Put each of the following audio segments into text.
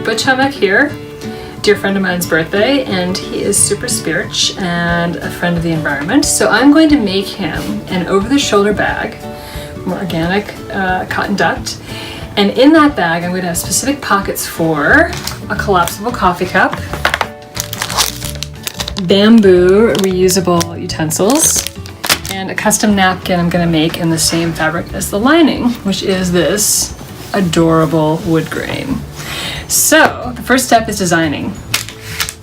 Butch here, dear friend of mine's birthday, and he is super spiritual and a friend of the environment. So I'm going to make him an over-the-shoulder bag from organic cotton duct. And in that bag, I'm going to have specific pockets for a collapsible coffee cup, bamboo reusable utensils, and a custom napkin I'm going to make in the same fabric as the lining, which is this adorable wood grain. So the first step is designing.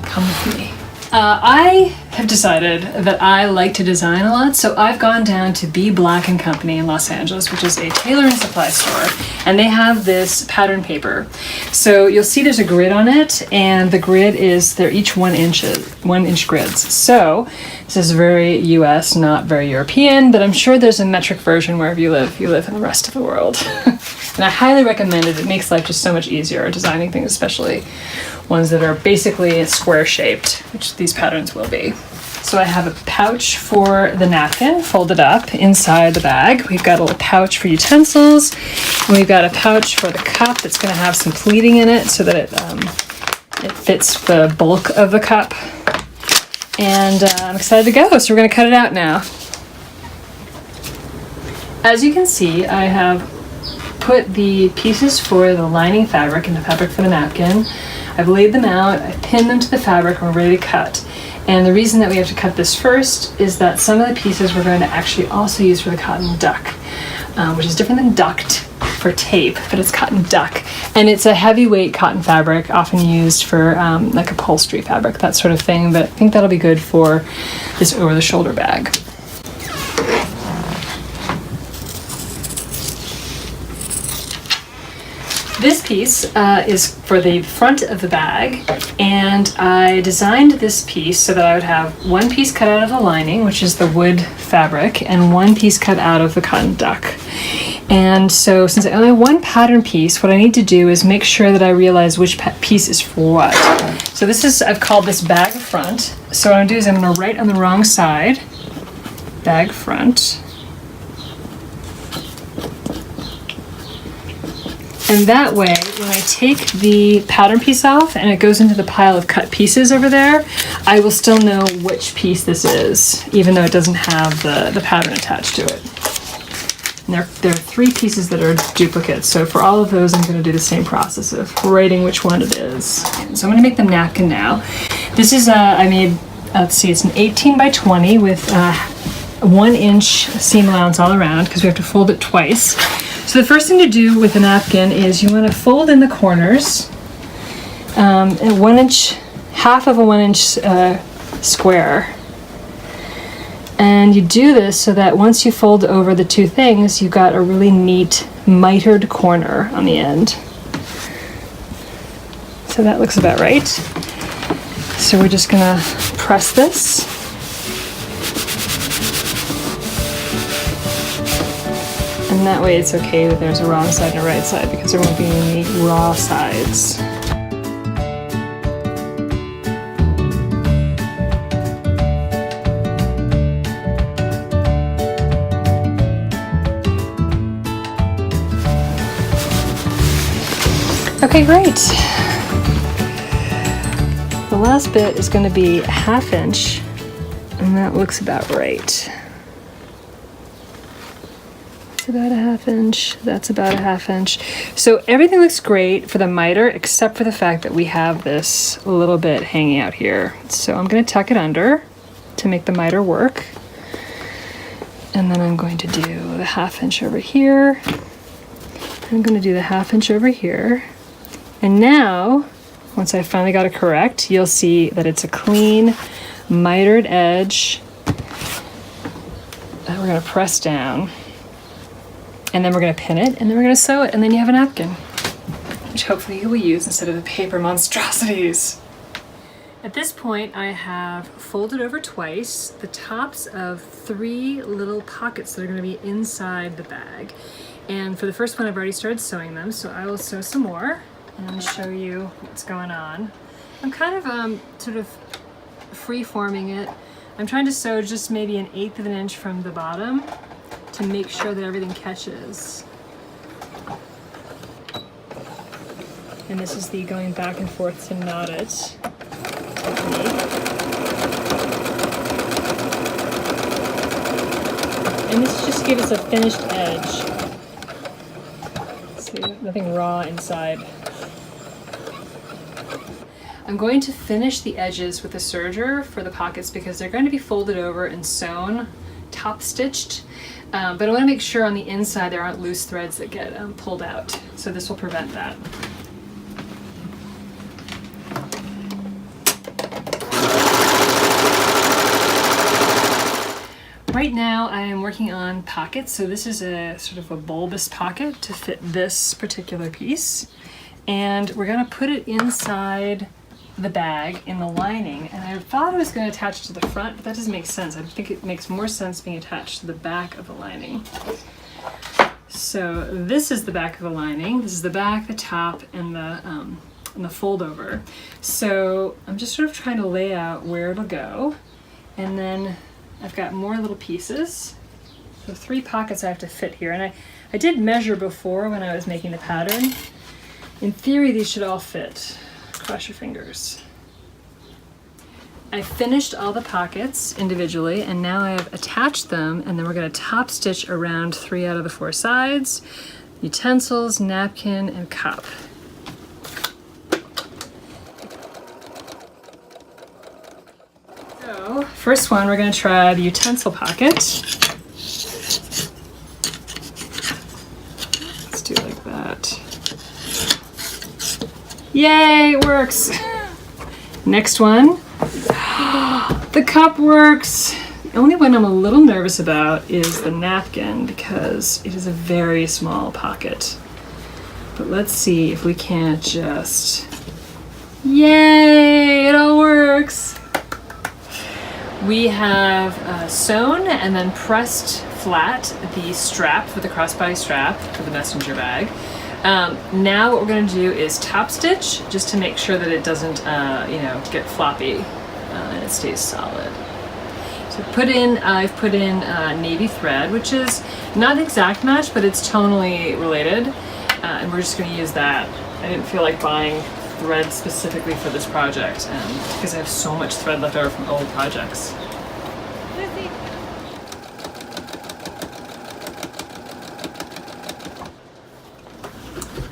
Come with me. I have decided that I like to design a lot, so I've gone down to B Black & Company in Los Angeles, which is a tailoring supply store, and they have this pattern paper. So you'll see there's a grid on it, and the grid is, they're each 1 inch grids. So this is very US, not very European, but I'm sure there's a metric version wherever you live. You live in the rest of the world. And I highly recommend it. It makes life just so much easier designing things, especially ones that are basically square shaped, which these patterns will be. So I have a pouch for the napkin folded up inside the bag. We've got a little pouch for utensils, and we've got a pouch for the cup that's going to have some pleating in it so that it fits the bulk of the cup. And I'm excited to go, so we're going to cut it out now. As you can see, I have put the pieces for the lining fabric and the fabric for the napkin. I've laid them out, I've pinned them to the fabric, and we're ready to cut. And the reason that we have to cut this first is that some of the pieces we're going to actually also use for the cotton duck, which is different than duct for tape, but it's cotton duck. And it's a heavyweight cotton fabric, often used for like upholstery fabric, that sort of thing, but I think that'll be good for this over-the-shoulder bag. This piece is for the front of the bag, and I designed this piece so that I would have one piece cut out of the lining, which is the wood fabric, and one piece cut out of the cotton duck. And so since I only have one pattern piece, what I need to do is make sure that I realize which piece is for what. So this is, I've called this bag front. So what I'm going to do is I'm going to write on the wrong side, bag front. And that way, when I take the pattern piece off and it goes into the pile of cut pieces over there, I will still know which piece this is, even though it doesn't have the pattern attached to it. And there are 3 pieces that are duplicates, so for all of those I'm going to do the same process of writing which one it is. So I'm going to make the napkin now. This is, I made, let's see, it's an 18 by 20 with 1 inch seam allowance all around because we have to fold it twice. So the first thing to do with a napkin is you want to fold in the corners, and 1 inch, half of a 1 inch square. And you do this so that once you fold over the 2 things, you've got a really neat mitered corner on the end. So that looks about right. So we're just gonna press this. And that way it's okay that there's a wrong side and a right side because there won't be any raw sides. Okay, great. The last bit is going to be a 1/2 inch, and that looks about right. About a 1/2 inch, that's about a 1/2 inch. So everything looks great for the miter except for the fact that we have this little bit hanging out here. So I'm going to tuck it under to make the miter work. And then I'm going to do the 1/2 inch over here. I'm going to do the 1/2 inch over here. And now, once I finally got it correct, you'll see that it's a clean mitered edge that we're going to press down. And then we're going to pin it, and then we're going to sew it, and then you have a napkin, which hopefully you will use instead of the paper monstrosities. At this point, I have folded over twice the tops of 3 little pockets that are going to be inside the bag. And for the first one, I've already started sewing them, so I will sew some more and show you what's going on. I'm kind of sort of free-forming it. I'm trying to sew just maybe 1/8 of an inch from the bottom to make sure that everything catches. And this is the going back and forth to knot it technique. And this just gives us a finished edge. See, nothing raw inside. I'm going to finish the edges with a serger for the pockets because they're going to be folded over and sewn, top stitched. But I want to make sure on the inside there aren't loose threads that get pulled out. So this will prevent that. Right now I am working on pockets. So this is a sort of a bulbous pocket to fit this particular piece. And we're going to put it inside the bag in the lining, and I thought it was going to attach to the front, but that doesn't make sense. I think it makes more sense being attached to the back of the lining. So this is the back of the lining. This is the back, the top, and the fold over. So I'm just sort of trying to lay out where it'll go, and then I've got more little pieces. So 3 pockets I have to fit here, and I did measure before when I was making the pattern. In theory, these should all fit. Cross your fingers. I finished all the pockets individually, and now I have attached them, and then we're going to top stitch around 3 out of the 4 sides: utensils, napkin, and cup. So first one, we're going to try the utensil pocket. Let's do it like that. Yay, it works. Next one. The cup works. The only one I'm a little nervous about is the napkin because it is a very small pocket. But let's see if we can't just... Yay, it all works. We have sewn and then pressed flat the strap for the crossbody strap for the messenger bag. Now what we're going to do is top stitch just to make sure that it doesn't, get floppy and it stays solid. So I've put in navy thread, which is not an exact match, but it's tonally related, and we're just going to use that. I didn't feel like buying thread specifically for this project because I have so much thread left over from old projects.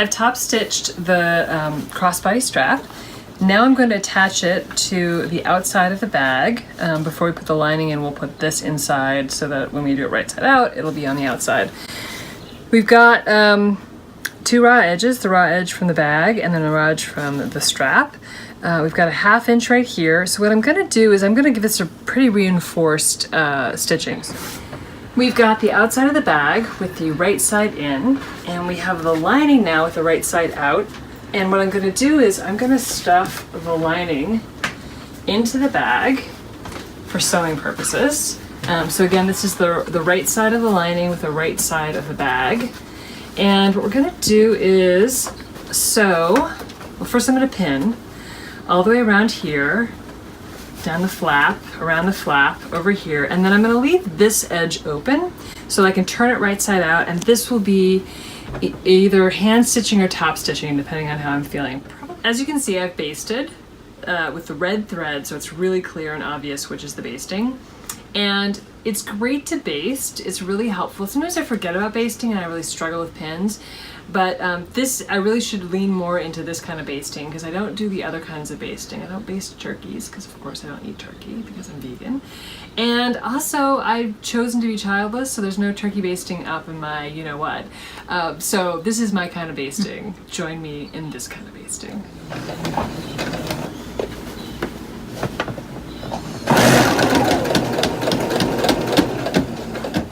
I've top stitched the crossbody strap. Now I'm going to attach it to the outside of the bag. Before we put the lining in, we'll put this inside so that when we do it right side out, it'll be on the outside. We've got 2 raw edges, the raw edge from the bag and then a raw edge from the strap. We've got a 1/2 inch right here. So what I'm going to do is I'm going to give this a pretty reinforced stitching. We've got the outside of the bag with the right side in, and we have the lining now with the right side out. And what I'm going to do is I'm going to stuff the lining into the bag for sewing purposes. So again, this is the right side of the lining with the right side of the bag. And what we're going to do is sew, well, first I'm going to pin all the way around here, down the flap, around the flap, over here, and then I'm going to leave this edge open so I can turn it right side out, and this will be either hand stitching or top stitching depending on how I'm feeling. As you can see, I've basted with the red thread, so it's really clear and obvious which is the basting. And it's great to baste. It's really helpful. Sometimes I forget about basting and I really struggle with pins, but I really should lean more into this kind of basting because I don't do the other kinds of basting. I don't baste turkeys because of course I don't eat turkey because I'm vegan. And also I've chosen to be childless, so there's no turkey basting up in my you-know-what. So this is my kind of basting. Join me in this kind of basting.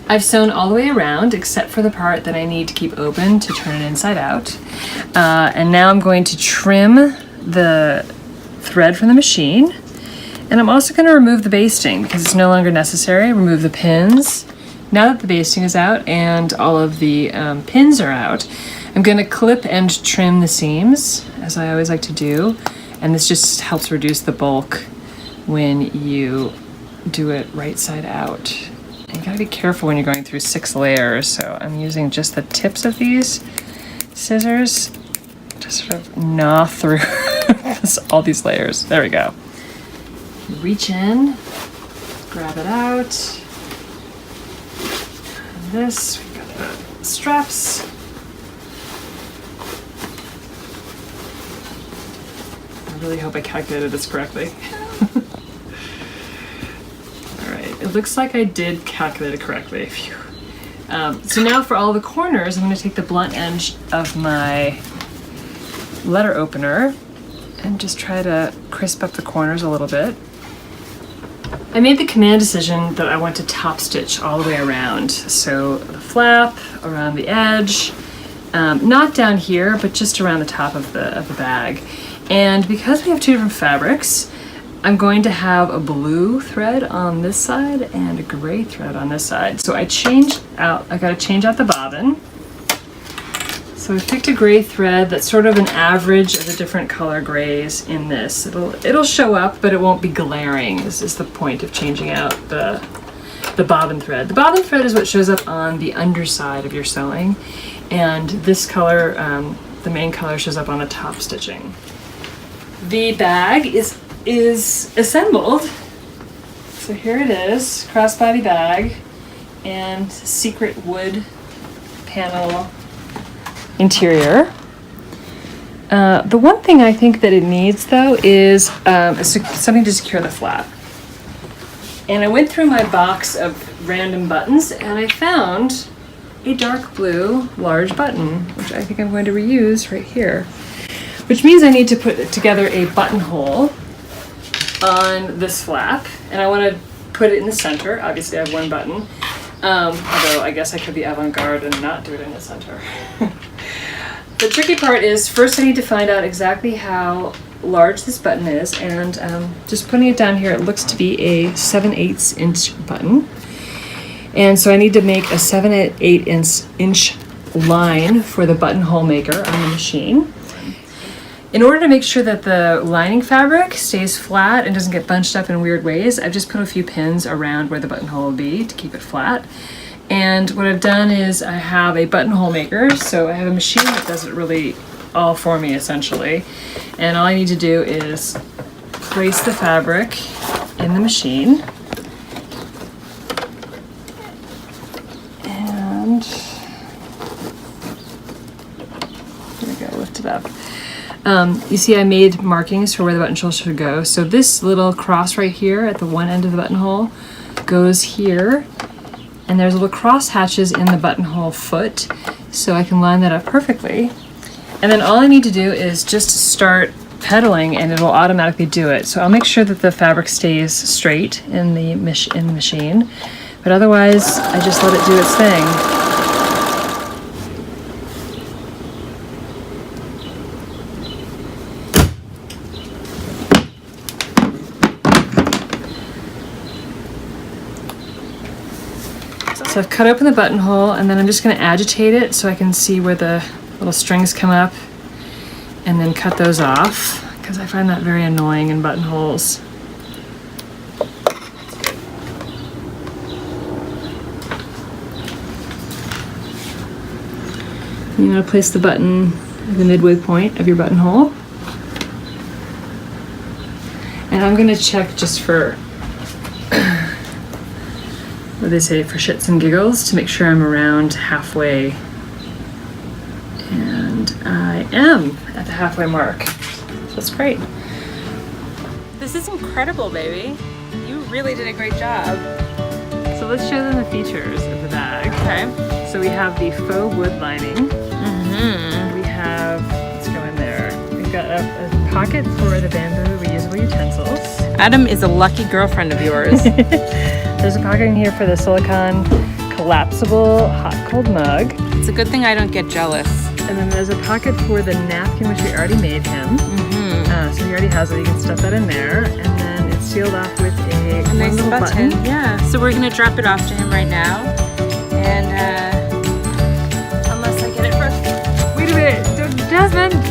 I've sewn all the way around except for the part that I need to keep open to turn it inside out. And now I'm going to trim the thread from the machine. And I'm also going to remove the basting because it's no longer necessary. Remove the pins. Now that the basting is out and all of the pins are out, I'm going to clip and trim the seams, as I always like to do. And this just helps reduce the bulk when you do it right side out. You gotta be careful when you're going through 6 layers, so I'm using just the tips of these scissors Just sort of gnaw through all these layers. There we go. Reach in, grab it out. And this, we've got the straps. I really hope I calculated this correctly. All right, it looks like I did calculate it correctly. Phew. So now for all the corners, I'm going to take the blunt edge of my letter opener and just try to crisp up the corners a little bit. I made the command decision that I want to top stitch all the way around. So the flap, around the edge, not down here, but just around the top of the bag. And because we have two different fabrics, I'm going to have a blue thread on this side and a gray thread on this side. So I gotta change out the bobbin. So I picked a gray thread that's sort of an average of the different color grays in this. It'll show up, but it won't be glaring. This is the point of changing out the bobbin thread. The bobbin thread is what shows up on the underside of your sewing, and this color, the main color, shows up on the top stitching. The bag is assembled. So here it is, crossbody bag and secret wood panel interior. The one thing I think that it needs though is something to secure the flap. And I went through my box of random buttons and I found a dark blue large button, which I think I'm going to reuse right here. Which means I need to put together a buttonhole on this flap, and I want to put it in the center. Obviously I have one button, although I guess I could be avant-garde and not do it in the center. The tricky part is first I need to find out exactly how large this button is, and just putting it down here, it looks to be a 7/8 inch button. And so I need to make a 7/8 inch line for the buttonhole maker on the machine. In order to make sure that the lining fabric stays flat and doesn't get bunched up in weird ways, I've just put a few pins around where the buttonhole will be to keep it flat. And what I've done is I have a buttonhole maker, so I have a machine that does it really all for me essentially. And all I need to do is place the fabric in the machine. And there we go, lift it up. You see I made markings for where the buttonhole should go. So this little cross right here at the one end of the buttonhole goes here. And there's little cross hatches in the buttonhole foot. So I can line that up perfectly. And then all I need to do is just start pedaling and it'll automatically do it. So I'll make sure that the fabric stays straight in the machine. But otherwise, I just let it do its thing. So I've cut open the buttonhole and then I'm just going to agitate it so I can see where the little strings come up and then cut those off because I find that very annoying in buttonholes. You want to place the button at the midway point of your buttonhole. And I'm going to check just for what they say, for shits and giggles, to make sure I'm around halfway. And I am at the halfway mark. That's great. This is incredible, baby. You really did a great job. So let's show them the features of the bag. Okay. So we have the faux wood lining. Mm-hmm. We have, let's go in there. We've got a pocket for the bamboo reusable utensils. Adam is a lucky girlfriend of yours. There's a pocket in here for the silicone collapsible hot cold mug. It's a good thing I don't get jealous. And then there's a pocket for the napkin, which we already made him. Mm-hmm. So he already has it. You can stuff that in there. And then it's sealed off with a nice little button. Yeah. So we're gonna drop it off to him right now. And unless I get it first. Wait a minute, Jasmine.